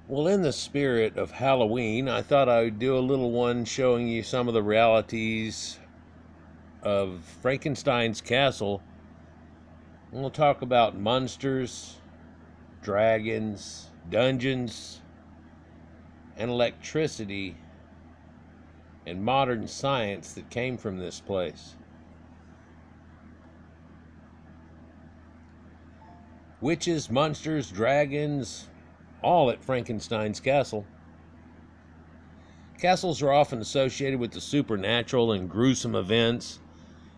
Well, in the spirit of Halloween, I thought I would do a little one showing you some of the realities of Frankenstein's Castle. And we'll talk about monsters, dragons, dungeons, and electricity and modern science that came from this place. Witches, monsters, dragons, all at Frankenstein's Castle. Castles are often associated with the supernatural and gruesome events,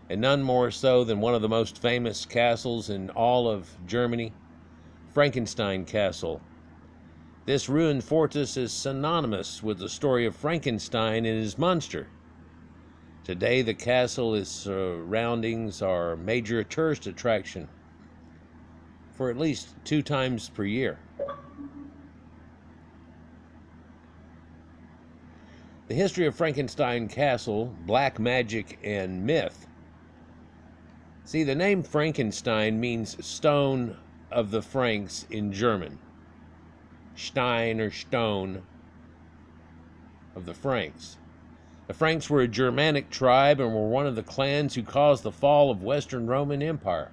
and none more so than one of the most famous castles in all of Germany, Frankenstein Castle. This ruined fortress is synonymous with the story of Frankenstein and his monster. Today, the castle and its surroundings are a major tourist attraction for at least 2 times per year. The history of Frankenstein Castle, black magic, and myth. See, the name Frankenstein means stone of the Franks in German. Stein or stone of the Franks. The Franks were a Germanic tribe and were one of the clans who caused the fall of Western Roman Empire.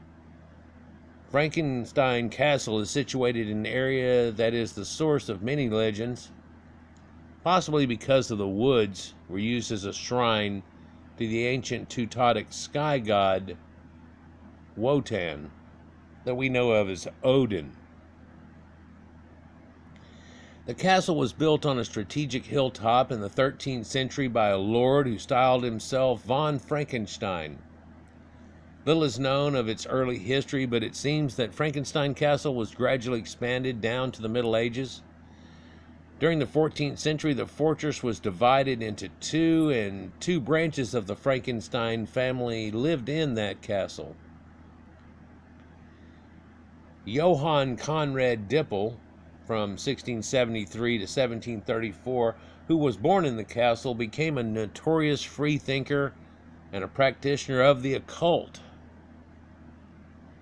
Frankenstein Castle is situated in an area that is the source of many legends, possibly because of the woods were used as a shrine to the ancient Teutonic sky god Wotan, that we know of as Odin. The castle was built on a strategic hilltop in the 13th century by a lord who styled himself von Frankenstein. Little is known of its early history, but it seems that Frankenstein Castle was gradually expanded down to the Middle Ages. During the 14th century, the fortress was divided into two, and 2 branches of the Frankenstein family lived in that castle. Johann Conrad Dippel, from 1673 to 1734, who was born in the castle, became a notorious freethinker and a practitioner of the occult.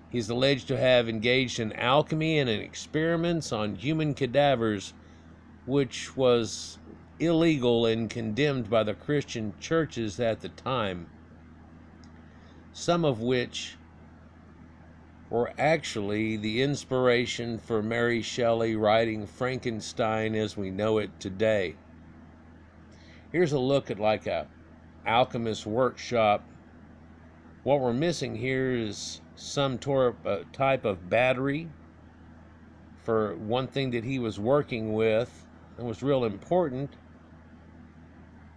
He is alleged to have engaged in alchemy and in experiments on human cadavers, which was illegal and condemned by the Christian churches at the time, some of which were actually the inspiration for Mary Shelly writing Frankenstein as we know it today. Here's a look at like a alchemist workshop. What we're missing here is some type of battery for one thing that he was working with and was real important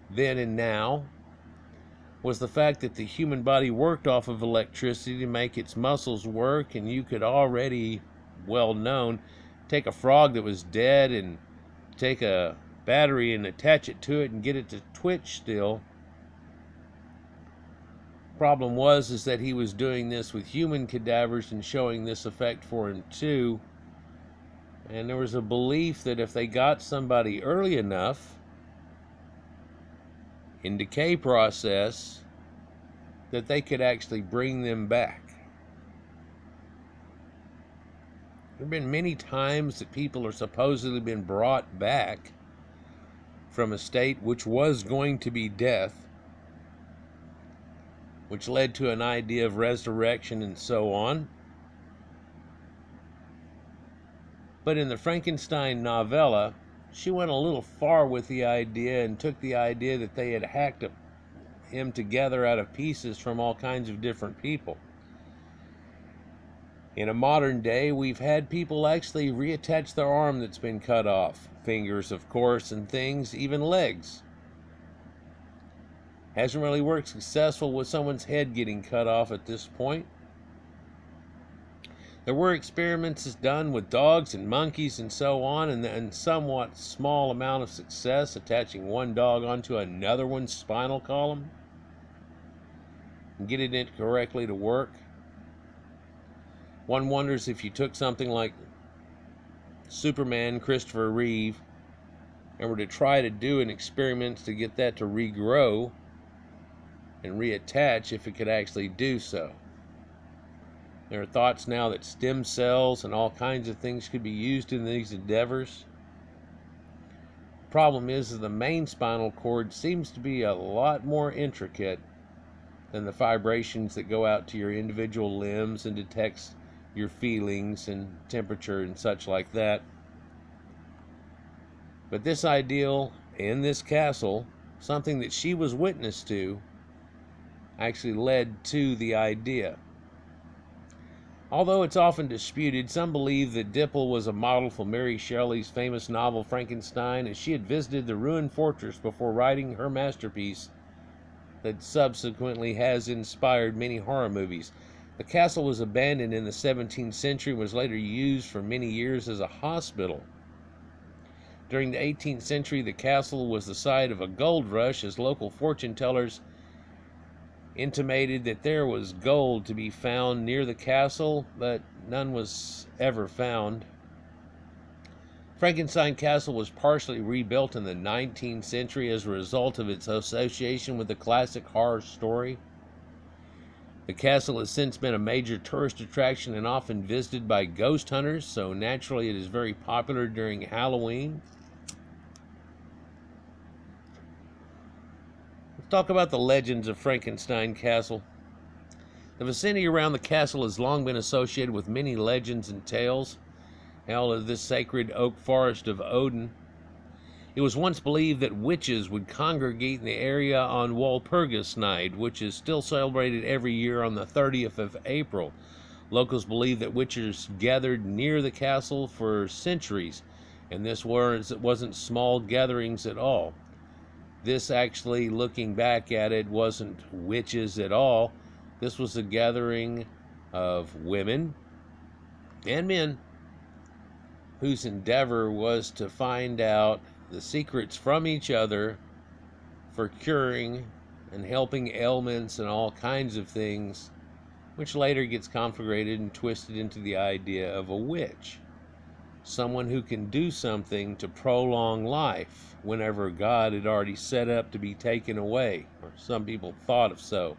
then and now, was the fact that the human body worked off of electricity to make its muscles work, and you could already, well known, take a frog that was dead and take a battery and attach it to it and get it to twitch still. Problem was that he was doing this with human cadavers and showing this effect for him too. And there was a belief that if they got somebody early enough in decay process, that they could actually bring them back. There have been many times that people are supposedly been brought back from a state which was going to be death, which led to an idea of resurrection and so on. But in the Frankenstein novella, she went a little far with the idea and took the idea that they had hacked him together out of pieces from all kinds of different people. In a modern day, we've had people actually reattach their arm that's been cut off. Fingers, of course, and things, even legs. Hasn't really worked successful with someone's head getting cut off at this point. There were experiments done with dogs and monkeys and so on, and somewhat small amount of success attaching one dog onto another one's spinal column and getting it correctly to work. One wonders if you took something like Superman, Christopher Reeve, and were to try to do an experiment to get that to regrow and reattach, if it could actually do so. There are thoughts now that stem cells and all kinds of things could be used in these endeavors. Problem is the main spinal cord seems to be a lot more intricate than the vibrations that go out to your individual limbs and detects your feelings and temperature and such like that. But this ideal in this castle, something that she was witness to, actually led to the idea. Although it's often disputed, some believe that Dipple was a model for Mary Shelley's famous novel Frankenstein, as she had visited the ruined fortress before writing her masterpiece that subsequently has inspired many horror movies. The castle was abandoned in the 17th century and was later used for many years as a hospital. During the 18th century, the castle was the site of a gold rush, as local fortune tellers intimated that there was gold to be found near the castle, but none was ever found. Frankenstein Castle was partially rebuilt in the 19th century as a result of its association with the classic horror story. The castle has since been a major tourist attraction and often visited by ghost hunters, so naturally it is very popular during Halloween. Let's talk about the legends of Frankenstein Castle. The vicinity around the castle has long been associated with many legends and tales. Hell, of this sacred oak forest of Odin. It was once believed that witches would congregate in the area on Walpurgis Night, which is still celebrated every year on the 30th of April. Locals believe that witches gathered near the castle for centuries, and this wasn't small gatherings at all. This actually, looking back at it, wasn't witches at all. This was a gathering of women and men whose endeavor was to find out the secrets from each other for curing and helping ailments and all kinds of things, which later gets conflagrated and twisted into the idea of a witch. Someone who can do something to prolong life whenever God had already set up to be taken away, or some people thought of so.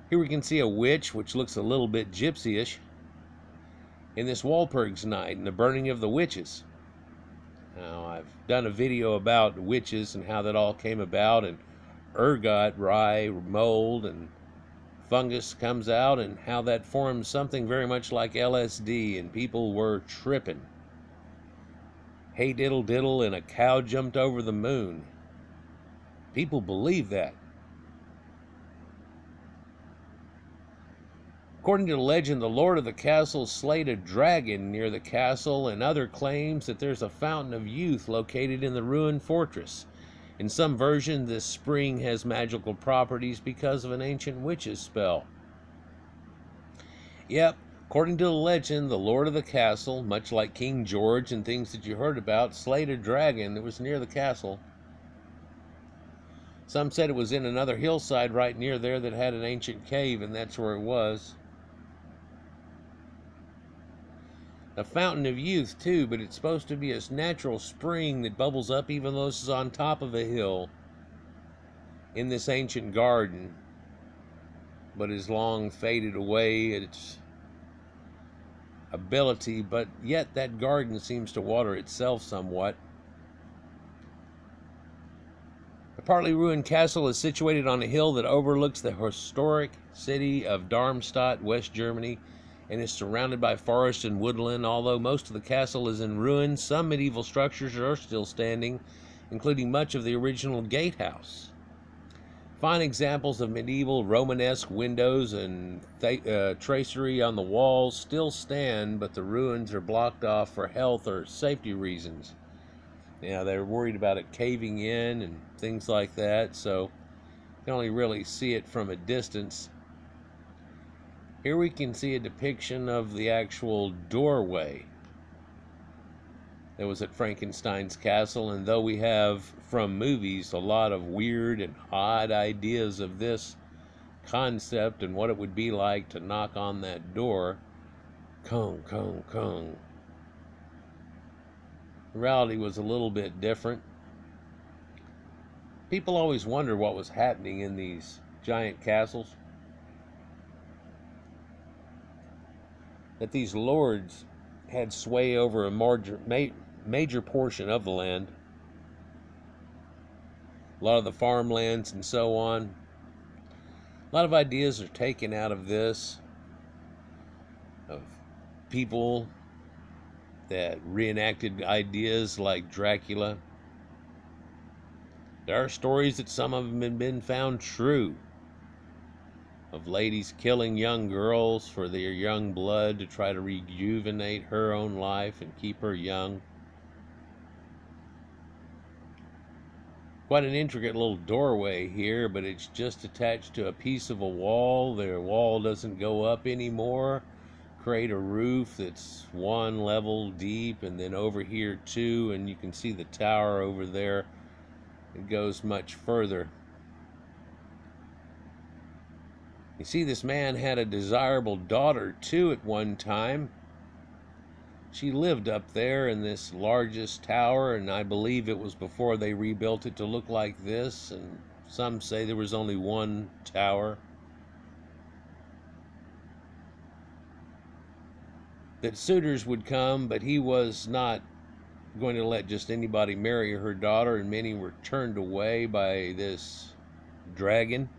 Here we can see a witch, which looks a little bit gypsy-ish, in this Walpurgis Night and the burning of the witches. Now, I've done a video about witches and how that all came about, and ergot, rye, mold, and fungus comes out, and how that forms something very much like LSD, and people were tripping. Hey diddle diddle, and a cow jumped over the moon. People believe that. According to the legend, the lord of the castle slayed a dragon near the castle, and other claims that there's a fountain of youth located in the ruined fortress. In some versions, this spring has magical properties because of an ancient witch's spell. Yep, according to the legend, the lord of the castle, much like King George and things that you heard about, slayed a dragon that was near the castle. Some said it was in another hillside right near there that had an ancient cave, and that's where it was. A fountain of youth, too, but it's supposed to be a natural spring that bubbles up even though this is on top of a hill in this ancient garden, but is long faded away at its ability, but yet that garden seems to water itself somewhat. The partly ruined castle is situated on a hill that overlooks the historic city of Darmstadt, West Germany, and is surrounded by forest and woodland. Although most of the castle is in ruins, some medieval structures are still standing, including much of the original gatehouse. Fine examples of medieval Romanesque windows and tracery on the walls still stand, but the ruins are blocked off for health or safety reasons. They're worried about it caving in and things like that, so you can only really see it from a distance. Here we can see a depiction of the actual doorway that was at Frankenstein's castle, and though we have, from movies, a lot of weird and odd ideas of this concept and what it would be like to knock on that door, kong, kong, kong, the reality was a little bit different. People always wonder what was happening in these giant castles. That these lords had sway over a major portion of the land. A lot of the farmlands and so on. A lot of ideas are taken out of this, of people that reenacted ideas like Dracula. There are stories that some of them have been found true, of ladies killing young girls for their young blood to try to rejuvenate her own life and keep her young. Quite an intricate little doorway here, but it's just attached to a piece of a wall. The wall doesn't go up anymore. Create a roof that's one level deep, and then over here two, and you can see the tower over there. It goes much further. You see, this man had a desirable daughter too at one time. She lived up there in this largest tower, and I believe it was before they rebuilt it to look like this, and some say there was only one tower. That suitors would come, but he was not going to let just anybody marry her daughter, and many were turned away by this dragon.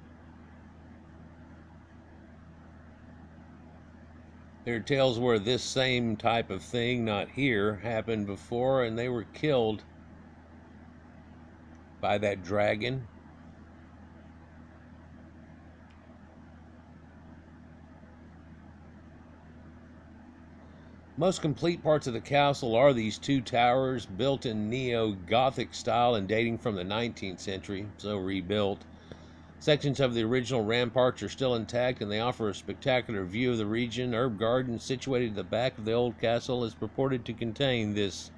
There are tales where this same type of thing, not here, happened before, and they were killed by that dragon. Most complete parts of the castle are these two towers, built in neo-Gothic style and dating from the 19th century, so rebuilt. Sections of the original ramparts are still intact, and they offer a spectacular view of the region. Herb garden situated at the back of the old castle is purported to contain this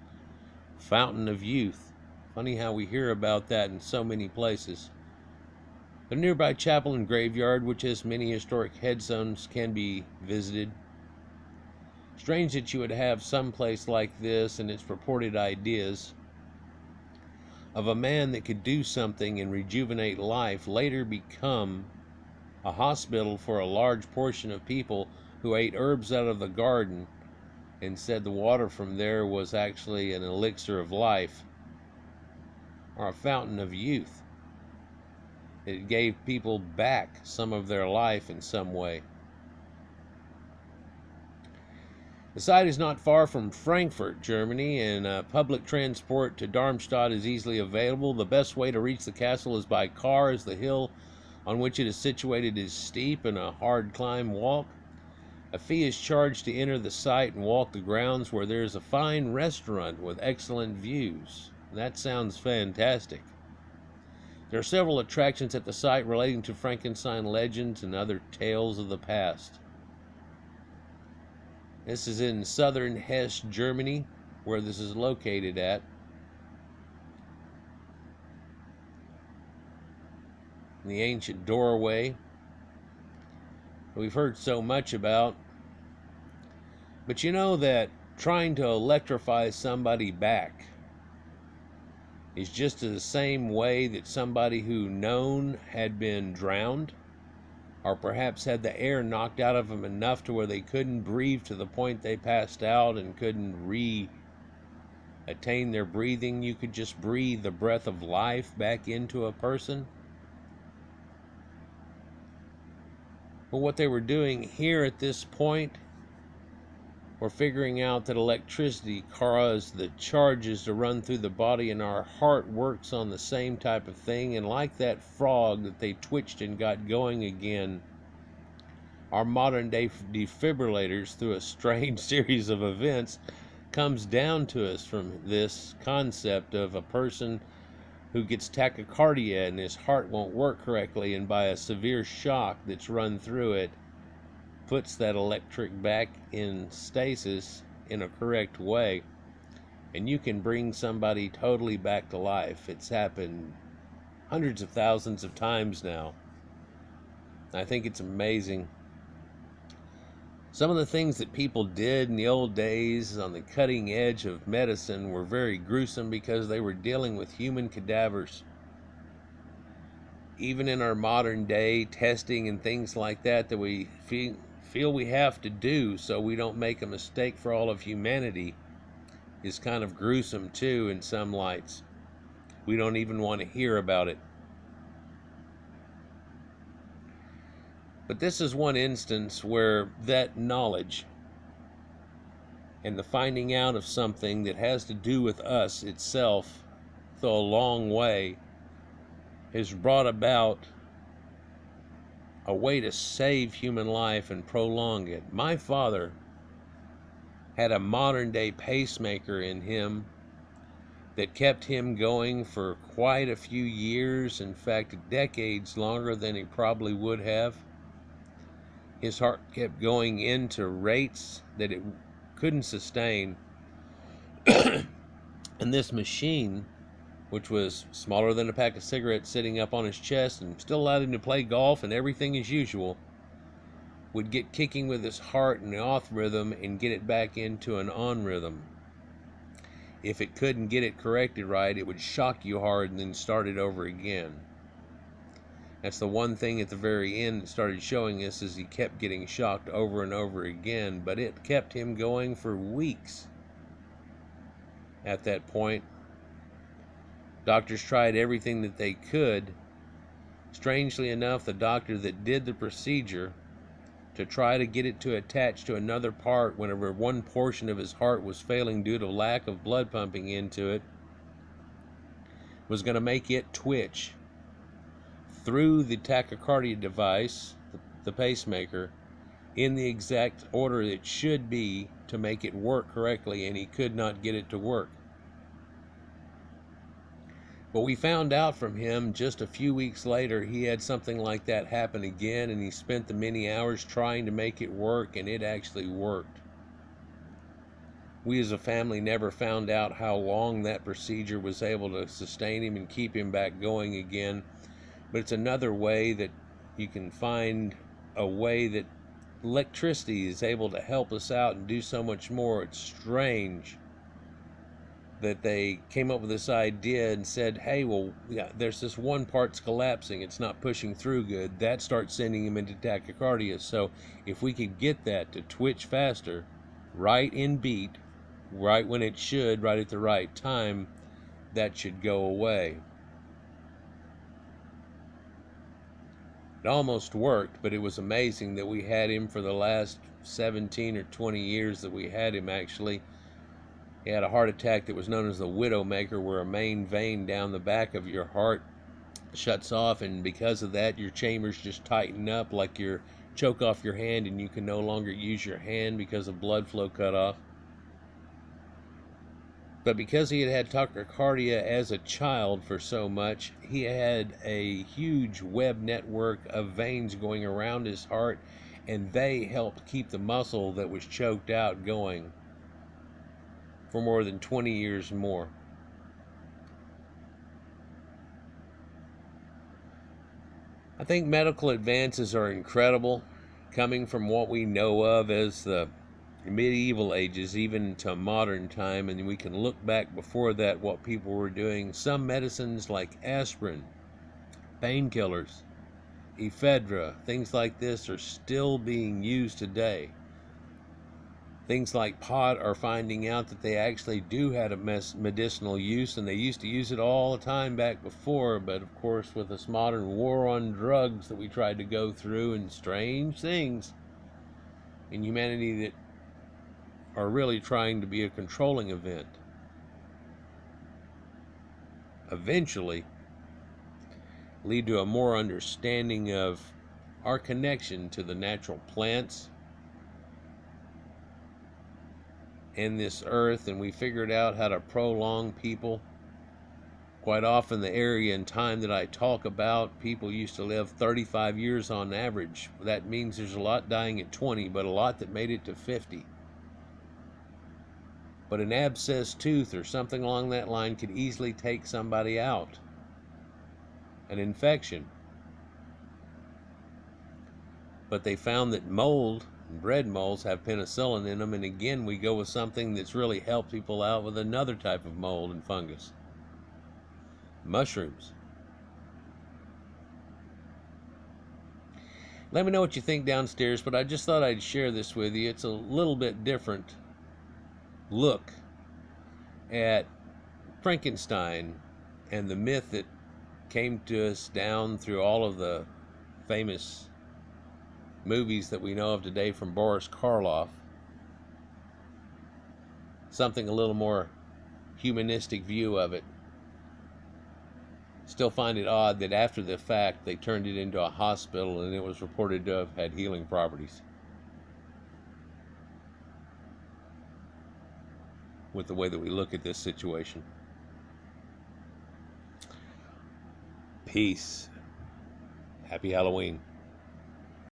fountain of youth. Funny how we hear about that in so many places. The nearby chapel and graveyard, which has many historic headstones, can be visited. Strange that you would have some place like this and its purported ideas of a man that could do something and rejuvenate life later become a hospital for a large portion of people who ate herbs out of the garden and said the water from there was actually an elixir of life or a fountain of youth. It gave people back some of their life in some way. The site is not far from Frankfurt, Germany, and public transport to Darmstadt is easily available. The best way to reach the castle is by car, as the hill on which it is situated is steep and a hard climb walk. A fee is charged to enter the site and walk the grounds, where there is a fine restaurant with excellent views. That sounds fantastic. There are several attractions at the site relating to Frankenstein legends and other tales of the past. This is in southern Hesse, Germany, where this is located at. The ancient doorway we've heard so much about. But you know that trying to electrify somebody back is just the same way that somebody who known had been drowned, or perhaps had the air knocked out of them enough to where they couldn't breathe to the point they passed out and couldn't attain their breathing. You could just breathe the breath of life back into a person. But what they were doing here at this point were figuring out that electricity caused the charges to run through the body, and our heart works on the same type of thing. And like that frog that they twitched and got going again, our modern day defibrillators, through a strange series of events, comes down to us from this concept of a person who gets tachycardia and his heart won't work correctly, and by a severe shock that's run through it puts that electric back in stasis in a correct way, and you can bring somebody totally back to life. It's happened hundreds of thousands of times now. I think it's amazing. Some of the things that people did in the old days on the cutting edge of medicine were very gruesome, because they were dealing with human cadavers. Even in our modern day testing and things like that we feel we have to do so we don't make a mistake for all of humanity, is kind of gruesome too in some lights. We don't even want to hear about it. But this is one instance where that knowledge and the finding out of something that has to do with us itself, though a long way, has brought about a way to save human life and prolong it. My father had a modern day pacemaker in him that kept him going for quite a few years, in fact, decades longer than he probably would have. His heart kept going into rates that it couldn't sustain. And this machine, which was smaller than a pack of cigarettes sitting up on his chest and still allowed him to play golf and everything as usual, would get kicking with his heart in the off rhythm and get it back into an on rhythm. If it couldn't get it corrected right, it would shock you hard and then start it over again. That's the one thing at the very end that started showing us, is he kept getting shocked over and over again, but it kept him going for weeks. At that point, doctors tried everything that they could. Strangely enough, the doctor that did the procedure to try to get it to attach to another part whenever one portion of his heart was failing due to lack of blood pumping into it, was going to make it twitch through the tachycardia device, the pacemaker, in the exact order it should be to make it work correctly, and he could not get it to work. But we found out from him just a few weeks later he had something like that happen again, and he spent the many hours trying to make it work, and it actually worked. We as a family never found out how long that procedure was able to sustain him and keep him back going again. But it's another way that you can find a way that electricity is able to help us out and do so much more. It's strange that they came up with this idea and said, hey, well, yeah, there's this one part's collapsing, it's not pushing through good. That starts sending him into tachycardia. So if we could get that to twitch faster, right in beat, right when it should, right at the right time, that should go away. It almost worked, but it was amazing that we had him for the last 17 or 20 years that we had him. Actually, he had a heart attack that was known as the widowmaker, where a main vein down the back of your heart shuts off, and because of that your chambers just tighten up like you choke off your hand, and you can no longer use your hand because of blood flow cut off. But because he had had tachycardia as a child for so much, he had a huge web network of veins going around his heart, and they helped keep the muscle that was choked out going for more than 20 years more. I think medical advances are incredible, coming from what we know of as the medieval ages even to modern time, and we can look back before that what people were doing. Some medicines like aspirin, painkillers, ephedra, things like this are still being used today. Things like pot are finding out that they actually do have a medicinal use, and they used to use it all the time back before. But of course, with this modern war on drugs that we tried to go through, and strange things in humanity that are really trying to be a controlling event, eventually lead to a more understanding of our connection to the natural plants and this earth, and we figured out how to prolong people. Quite often the area and time that I talk about, people used to live 35 years on average. That means there's a lot dying at 20, but a lot that made it to 50. But an abscessed tooth or something along that line could easily take somebody out. An infection. But they found that mold, bread molds, have penicillin in them, and again we go with something that's really helped people out with another type of mold and fungus. Mushrooms. Let me know what you think downstairs, but I just thought I'd share this with you. It's a little bit different look at Frankenstein and the myth that came to us down through all of the famous movies that we know of today from Boris Karloff, something a little more humanistic view of it. Still find it odd that after the fact they turned it into a hospital and it was reported to have had healing properties, with the way that we look at this situation. Peace. Happy Halloween.